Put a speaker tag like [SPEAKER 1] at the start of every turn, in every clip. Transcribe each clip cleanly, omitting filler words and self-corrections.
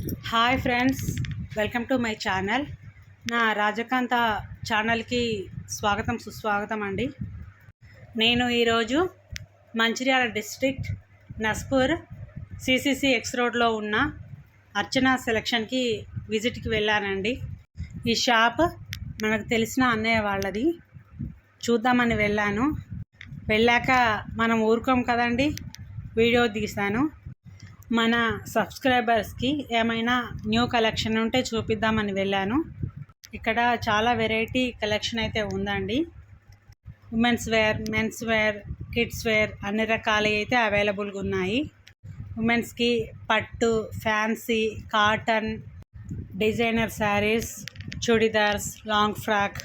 [SPEAKER 1] Hi friends, welcome to my channel. నా రాజకాంత ఛానల్కి స్వాగతం సుస్వాగతం అండి. నేను ఈరోజు Mancherial district Naspur CCC X రోడ్లో ఉన్న అర్చన సెలక్షన్కి విజిట్కి వెళ్ళానండి. ఈ షాప్ మనకు తెలిసిన అన్నయ్య వాళ్ళది, చూద్దామని వెళ్ళాను. వెళ్ళాక మనం ఊరుకోం కదండి, వీడియో తీశాను. మన సబ్స్క్రైబర్స్కి ఏమైనా న్యూ కలెక్షన్ ఉంటే చూపిద్దామని వెళ్ళాను. ఇక్కడ చాలా వెరైటీ కలెక్షన్ అయితే ఉందండి. Women's wear, men's wear, kids wear అన్ని రకాలు అయితే అవైలబుల్గా ఉన్నాయి. ఉమెన్స్కి పట్టు, fancy, cotton, designer saris, churidars, long frock,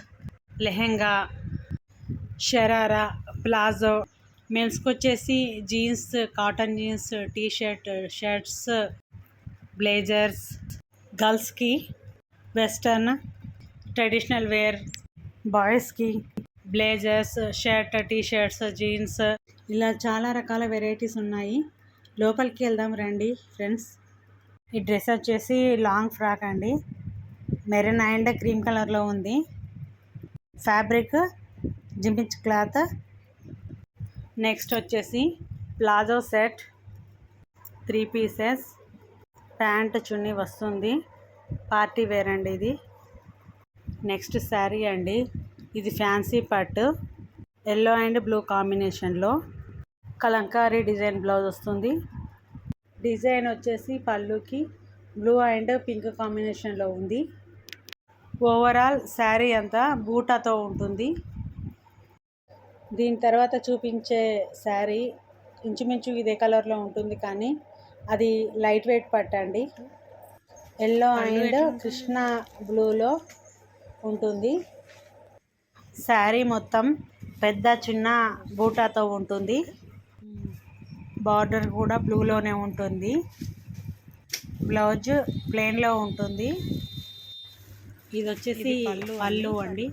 [SPEAKER 1] lehenga, sharara, palazzo. మెన్స్కి వచ్చేసి jeans, cotton jeans, T shirt, shirts, blazers. గర్ల్స్కి వెస్టర్న్, ట్రెడిషనల్ వేర్. బాయ్స్కి బ్లేజర్స్, షర్ట్, టీషర్ట్స్, జీన్స్, ఇలా చాలా రకాల వెరైటీస్ ఉన్నాయి. లోపలికి వెళ్దాం రండి ఫ్రెండ్స్. ఈ డ్రెస్ వచ్చేసి లాంగ్ ఫ్రాక్ అండి, మెరూన్ అండ్ క్రీమ్ కలర్లో ఉంది. ఫ్యాబ్రిక్ జిమిచ్ క్లాత్. నెక్స్ట్ వచ్చేసి palazzo set, 3 pieces, pant chunni వస్తుంది, పార్టీ వేర్ అండి ఇది. నెక్స్ట్ శారీ అండి, ఇది ఫ్యాన్సీ పట్టు, ఎల్లో అండ్ బ్లూ కాంబినేషన్లో కలంకారీ డిజైన్ బ్లౌజ్ వస్తుంది. డిజైన్ వచ్చేసి పళ్ళుకి బ్లూ అండ్ పింక్ కాంబినేషన్లో ఉంది. ఓవరాల్ శారీ అంతా బూటాతో ఉంటుంది. దీని తర్వాత చూపించే శారీ ఇంచుమించు ఇదే కలర్లో ఉంటుంది, కానీ అది లైట్ వెయిట్ పట్టండి. ఎల్లో అండ్ కృష్ణ బ్లూలో ఉంటుంది. శారీ మొత్తం పెద్ద చిన్న బూటాతో ఉంటుంది. బార్డర్ కూడా బ్లూలోనే ఉంటుంది. బ్లౌజ్ ప్లెయిన్లో ఉంటుంది. ఇది వచ్చేసి పళ్ళు అండి,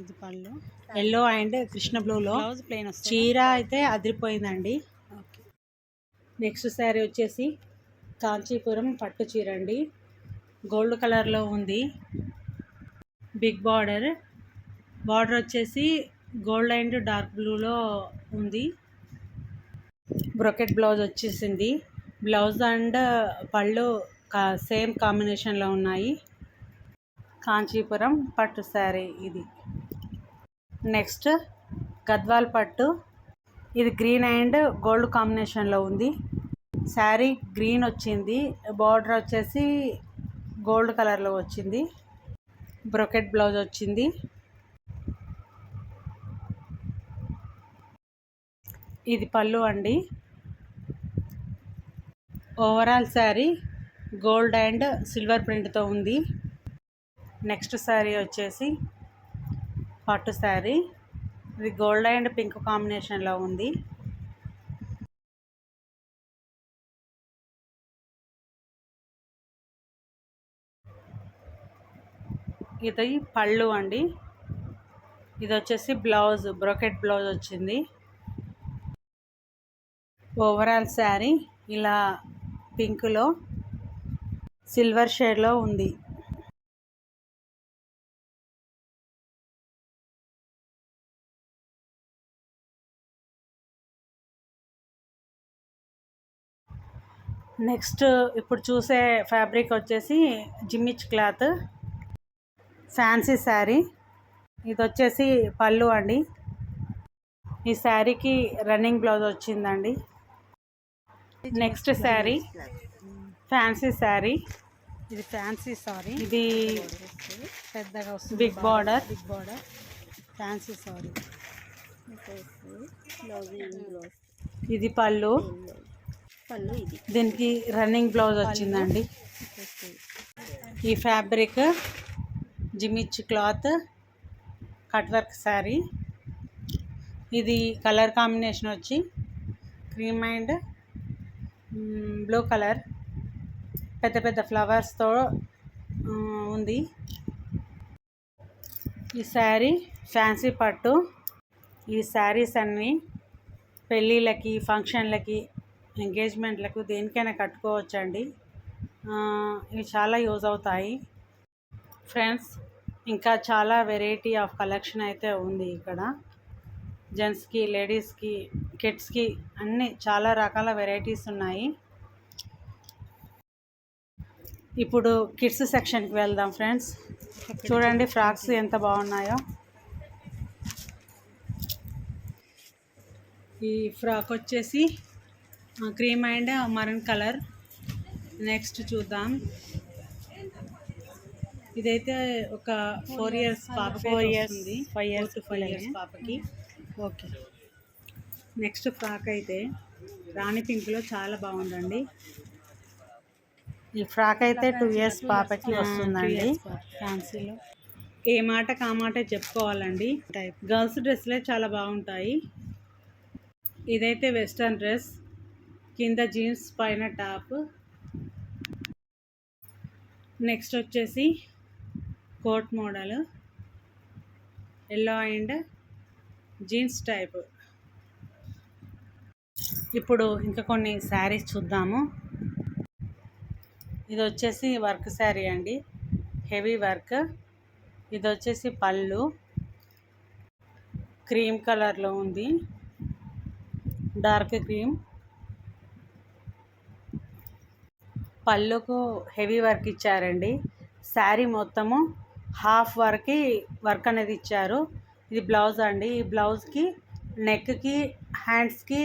[SPEAKER 1] ఇది పళ్ళు ఎల్లో అండ్ కృష్ణ బ్లూలో. చీర అయితే అదిరిపోయిందండి. నెక్స్ట్ శారీ వచ్చేసి కాంచీపురం పట్టు చీర అండి, గోల్డ్ కలర్లో ఉంది. బిగ్ బార్డర్ వచ్చేసి గోల్డ్ అండ్ డార్క్ బ్లూలో ఉంది. బ్రొకెట్ బ్లౌజ్ వచ్చేసింది. బ్లౌజ్ అండ్ పళ్ళు సేమ్ కాంబినేషన్లో ఉన్నాయి. కాంచీపురం పట్టు శారీ ఇది. నెక్స్ట్ గద్వాల్ పట్టు, ఇది గ్రీన్ అండ్ గోల్డ్ కాంబినేషన్లో ఉంది. శారీ గ్రీన్ వచ్చింది, బార్డర్ వచ్చేసి గోల్డ్ కలర్లో వచ్చింది. బ్రొకెట్ బ్లౌజ్ వచ్చింది. ఇది పళ్ళు అండి. Overall sari gold and silver ప్రింట్తో ఉంది. నెక్స్ట్ శారీ వచ్చేసి పట్టు శారీ, ఇది గోల్డ్ అండ్ పింక్ కాంబినేషన్లో ఉంది. ఇది పళ్ళు అండి. ఇది వచ్చేసి బ్లౌజ్, బ్రొకెట్ బ్లౌజ్ వచ్చింది. ఓవరాల్ శారీ ఇలా పింక్లో సిల్వర్ షేడ్లో ఉంది. నెక్స్ట్ ఇప్పుడు చూసే ఫ్యాబ్రిక్ వచ్చేసి జిమిచ్ క్లాత్, ఫ్యాన్సీ శారీ. ఇది వచ్చేసి పళ్ళు అండి. ఈ శారీకి రన్నింగ్ బ్లౌజ్ వచ్చిందండి. నెక్స్ట్ శారీ ఫ్యాన్సీ శారీ, ఇది ఫ్యాన్సీ సారీ, ఇది పెద్దగా వస్తుంది. Big border fancy sari. ఇది పళ్ళు, దీనికి రన్నింగ్ బ్లౌజ్ వచ్చిందండి. ఈ ఫ్యాబ్రిక్ జిమిచ్ క్లాత్, కట్ వర్క్ శారీ. ఇది కలర్ కాంబినేషన్ వచ్చి క్రీమ్ అండ్ బ్లూ కలర్, పెద్ద పెద్ద ఫ్లవర్స్తో ఉంది. ఈ శారీ ఫ్యాన్సీ పట్టు. ఈ శారీస్ అన్నీ పెళ్ళిళ్ళకి, ఫంక్షన్లకి, ఎంగేజ్మెంట్లకు దేనికైనా కట్టుకోవచ్చండి. ఇవి చాలా యూజ్ అవుతాయి ఫ్రెండ్స్. ఇంకా చాలా వెరైటీ ఆఫ్ కలెక్షన్ అయితే ఉంది ఇక్కడ. జెంట్స్కి, లేడీస్కి, కిడ్స్కి అన్నీ చాలా రకాల వెరైటీస్ ఉన్నాయి. ఇప్పుడు కిడ్స్ సెక్షన్కి వెళ్దాం ఫ్రెండ్స్. చూడండి ఫ్రాక్స్ ఎంత బాగున్నాయో. ఈ ఫ్రాక్ వచ్చేసి cream and maroon colour. Next చూద్దాం. ఇదైతే ఒక 4 years పాప, 5 years to 5 years పాపకి. ఓకే. నెక్స్ట్ ఫ్రాక్ అయితే రాణి పింక్లో చాలా బాగుందండి. ఈ ఫ్రాక్ అయితే 2 years పాపకి వస్తుందండి. ఫ్యాన్సీలో ఏ మాట కామాటే చెప్పుకోవాలండి. గర్ల్స్ డ్రెస్లే చాలా బాగుంటాయి. ఇదైతే వెస్ట్రన్ డ్రెస్, కింద జీన్స్ పైన టాప్. నెక్స్ట్ వచ్చేసి coat model, yellow and jeans type. ఇప్పుడు ఇంకా కొన్ని శారీస్ చూద్దాము. ఇది వచ్చేసి వర్క్ శారీ అండి, హెవీ వర్క్. ఇది వచ్చేసి పళ్ళు క్రీమ్ కలర్లో ఉంది, డార్క్ క్రీమ్. పళ్ళుకు హెవీ వర్క్ ఇచ్చారండి. శారీ మొత్తము హాఫ్ వర్క్ అనేది ఇచ్చారు. ఇది బ్లౌజ్ అండి. ఈ బ్లౌజ్కి నెక్కి, హ్యాండ్స్కి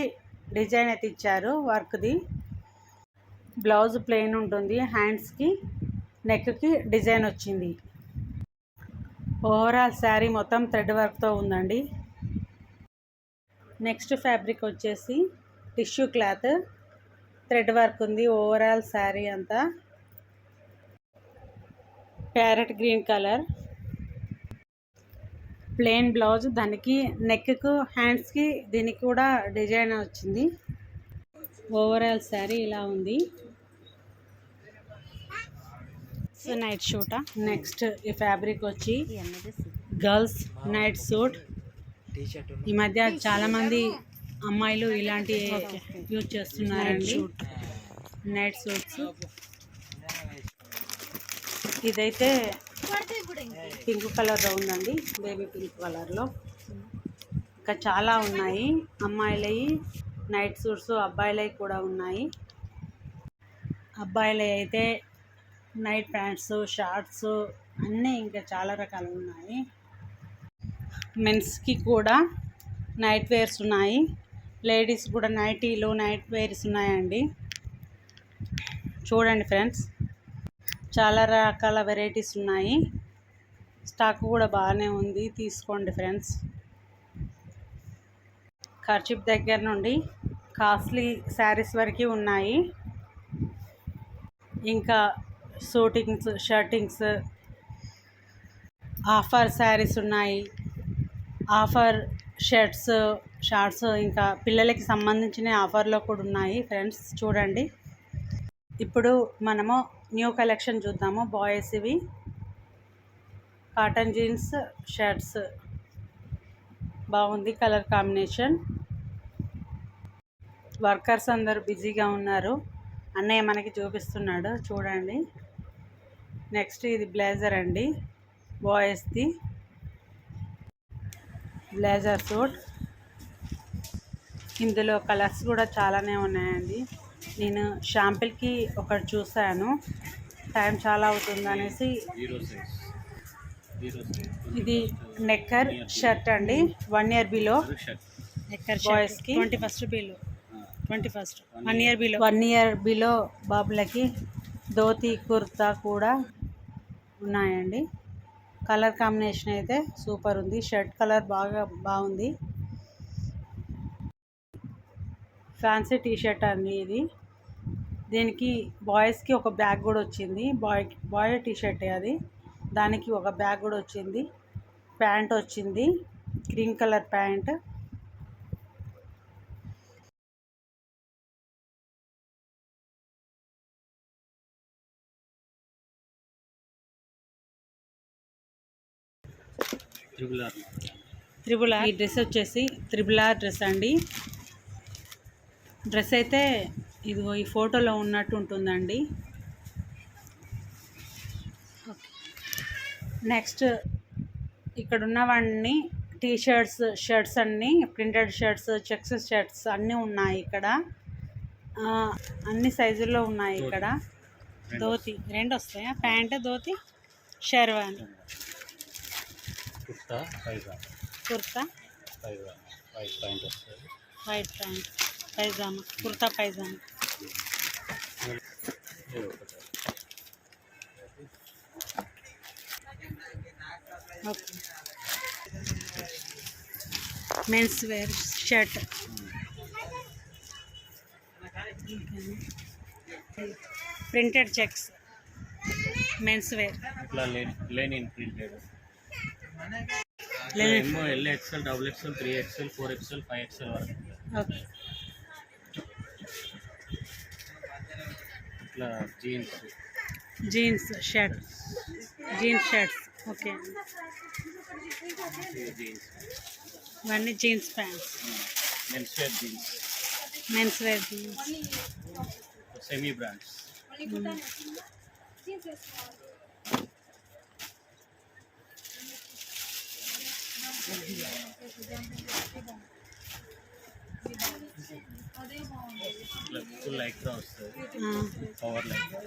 [SPEAKER 1] డిజైన్ అయితే ఇచ్చారు వర్క్ది. బ్లౌజ్ ప్లెయిన్ ఉంటుంది, హ్యాండ్స్కి నెక్కి డిజైన్ వచ్చింది. ఓవరాల్ శారీ మొత్తం థ్రెడ్ వర్క్తో ఉందండి. నెక్స్ట్ ఫ్యాబ్రిక్ వచ్చేసి టిష్యూ క్లాత్, థ్రెడ్ వర్క్ ఉంది ఓవరాల్ శారీ అంతా. Parrot green colour, plain blouse, దానికి నెక్కు, హ్యాండ్స్కి దీనికి కూడా డిజైన్ వచ్చింది. ఓవరాల్ శారీ ఇలా ఉంది. సో నైట్ షూటా. నెక్స్ట్ ఈ ఫ్యాబ్రిక్ వచ్చి గర్ల్స్ నైట్ సూట్. ఈ మధ్య చాలామంది అమ్మాయిలు ఇలాంటి యూజ్ చేస్తున్నారండి నైట్ సూట్స్. ఇదైతే పింక్ కలర్లో ఉందండి, బేబీ పింక్ కలర్లో. ఇంకా చాలా ఉన్నాయి అమ్మాయిలవి నైట్ సూట్స్, అబ్బాయిలవి కూడా ఉన్నాయి. అబ్బాయిలవి అయితే నైట్ ప్యాంట్స్, షార్ట్స్ అన్నీ ఇంకా చాలా రకాలు ఉన్నాయి. మెన్స్కి కూడా నైట్ వేర్స్ ఉన్నాయి, లేడీస్ కూడా నైటీలు, నైట్ వేర్స్ ఉన్నాయండి. చూడండి ఫ్రెండ్స్, చాలా రకాల వెరైటీస్ ఉన్నాయి. స్టాక్ కూడా బాగానే ఉంది, తీసుకోండి ఫ్రెండ్స్. ఖర్చీప్ దగ్గర నుండి కాస్ట్లీ శారీస్ వరకు ఉన్నాయి. ఇంకా సూటింగ్స్, షర్టింగ్స్, ఆఫర్ శారీస్ ఉన్నాయి, ఆఫర్ షర్ట్స్, షార్ట్స్, ఇంకా పిల్లలకి సంబంధించిన ఆఫర్లో కూడా ఉన్నాయి ఫ్రెండ్స్. చూడండి. ఇప్పుడు మనము న్యూ కలెక్షన్ చూద్దాము. బాయ్స్ ఇవి కాటన్ జీన్స్ షర్ట్స్, బాగుంది కలర్ కాంబినేషన్. వర్కర్స్ అందరూ బిజీగా ఉన్నారు. అన్నయ్య మనకి చూపిస్తున్నాడు, చూడండి. నెక్స్ట్ ఇది బ్లేజర్ అండి, బాయ్స్ది బ్లేజర్ సూట్. ఇందులో కలర్స్ కూడా చాలానే ఉన్నాయండి. నేను షాంపిల్కి ఒకటి చూసాను, టైం చాలా అవుతుంది అనేసి. ఇది నెక్కర్ షర్ట్ అండి, 1 year బిలో. నెక్కర్ బాయ్స్కి 21st బిలో, 1 year బిలో బాబులకి ధోతి, కుర్తా కూడా ఉన్నాయండి. కలర్ కాంబినేషన్ అయితే సూపర్ ఉంది. షర్ట్ కలర్ బాగుంది. ఫ్యాన్సీ టీషర్ట్ అండి ఇది. దీనికి బాయ్స్కి ఒక బ్యాగ్ కూడా వచ్చింది. బాయ్ టీషర్టే అది, దానికి ఒక బ్యాగ్ కూడా వచ్చింది. ప్యాంట్ వచ్చింది, green colour pant. Triple R. ఈ డ్రెస్ వచ్చేసి త్రిబుల్ ఆర్ డ్రెస్ అండి. డ్రెస్ అయితే ఇదిగో ఈ ఫోటోలో ఉన్నట్టు ఉంటుందండి. నెక్స్ట్ ఇక్కడ ఉన్నవన్నీ షర్ట్స్ అన్నీ ప్రింటెడ్ షర్ట్స్, చెక్స్ షర్ట్స్ అన్నీ ఉన్నాయి ఇక్కడ. అన్ని సైజుల్లో ఉన్నాయి ఇక్కడ. ధోతి 2 వస్తాయా? Pant, dhoti, sherwani, kurta, white pant, pyjama, kurta pyjama. Okay. Men's wear shirt, printed checks, men's wear,
[SPEAKER 2] linen printed, L XL, double XL, 3XL, 4XL, 5XL వరకు.
[SPEAKER 1] ఓకే.
[SPEAKER 2] ఇట్లా
[SPEAKER 1] జీన్స్ షర్ట్స్. ఓకే. ఇవన్నీ jeans pants, men's wear jeans,
[SPEAKER 2] semi brands. Full Lycra వస్తుంది, power Lycra.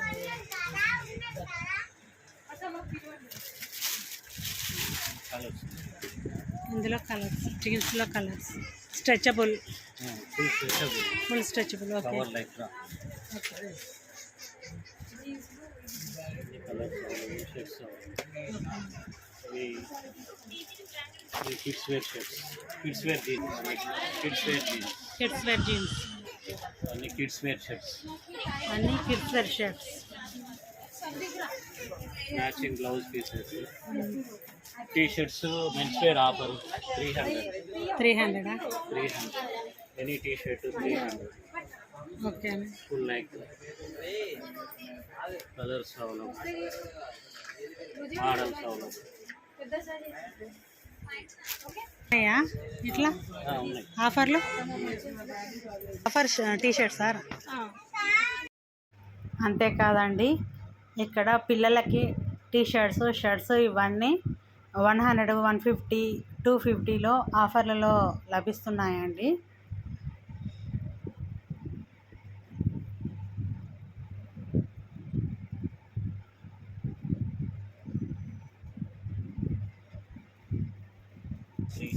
[SPEAKER 1] ఇందులో colours, జీన్స్లో colours, stretchable, full stretchable. Okay.
[SPEAKER 2] Power Lycra.
[SPEAKER 1] Okay.
[SPEAKER 2] Kids wear shirts, kids wear jeans, అన్ని kids wear shirts, matching blouse pieces, t-shirts, men's wear offer 300. Any t-shirt 300.
[SPEAKER 1] Okay.
[SPEAKER 2] Full like colours available, models available.
[SPEAKER 1] ఇట్లా offer t-shirts sir. అంతేకాదండి, ఇక్కడ పిల్లలకి shirts ఇవన్నీ 100, 150, 250లో ఆఫర్లలో లభిస్తున్నాయండి.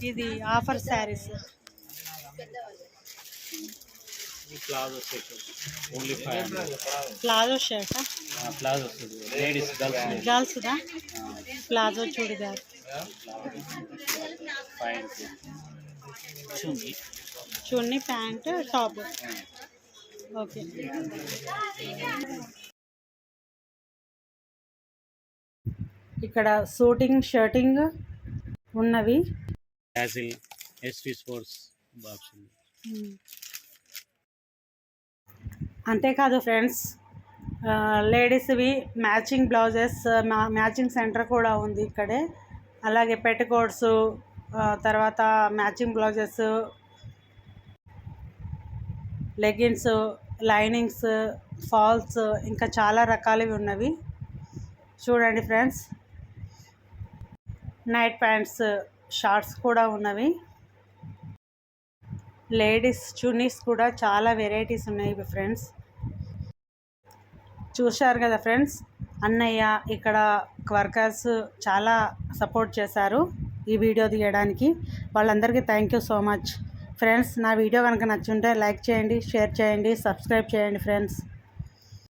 [SPEAKER 1] ఇది offer saris.
[SPEAKER 2] Palazzo set only 500.
[SPEAKER 1] Palazzo shirt,
[SPEAKER 2] palazzo ladies
[SPEAKER 1] గర్ల్స్దా palazzo churidar,
[SPEAKER 2] 500.
[SPEAKER 1] Chunni, pant, top. Okay. ఇక్కడ షర్టింగ్ ఉన్నవి.
[SPEAKER 2] SV sports box.
[SPEAKER 1] అంతేకాదు ఫ్రెండ్స్, లేడీస్వి మ్యాచింగ్ బ్లౌజెస్, మ్యాచింగ్ సెంటర్ కూడా ఉంది ఇక్కడే. అలాగే పెట్టుకోట్స్, తర్వాత matching blouses, leggings, linings, falls, ఇంకా చాలా రకాలవి ఉన్నవి. చూడండి ఫ్రెండ్స్, నైట్ ప్యాంట్స్, షార్ట్స్ కూడా ఉన్నవి. లేడీస్ చున్నీస్ కూడా చాలా వెరైటీస్ ఉన్నాయి ఫ్రెండ్స్. చూశారు కదా ఫ్రెండ్స్, అన్నయ్య ఇక్కడ వర్కర్స్ చాలా సపోర్ట్ చేశారు ఈ వీడియో తీయడానికి. వాళ్ళందరికీ thank you so much friends. నా వీడియో కనుక నచ్చుంటే లైక్ చేయండి, షేర్ చేయండి, సబ్స్క్రైబ్ చేయండి ఫ్రెండ్స్.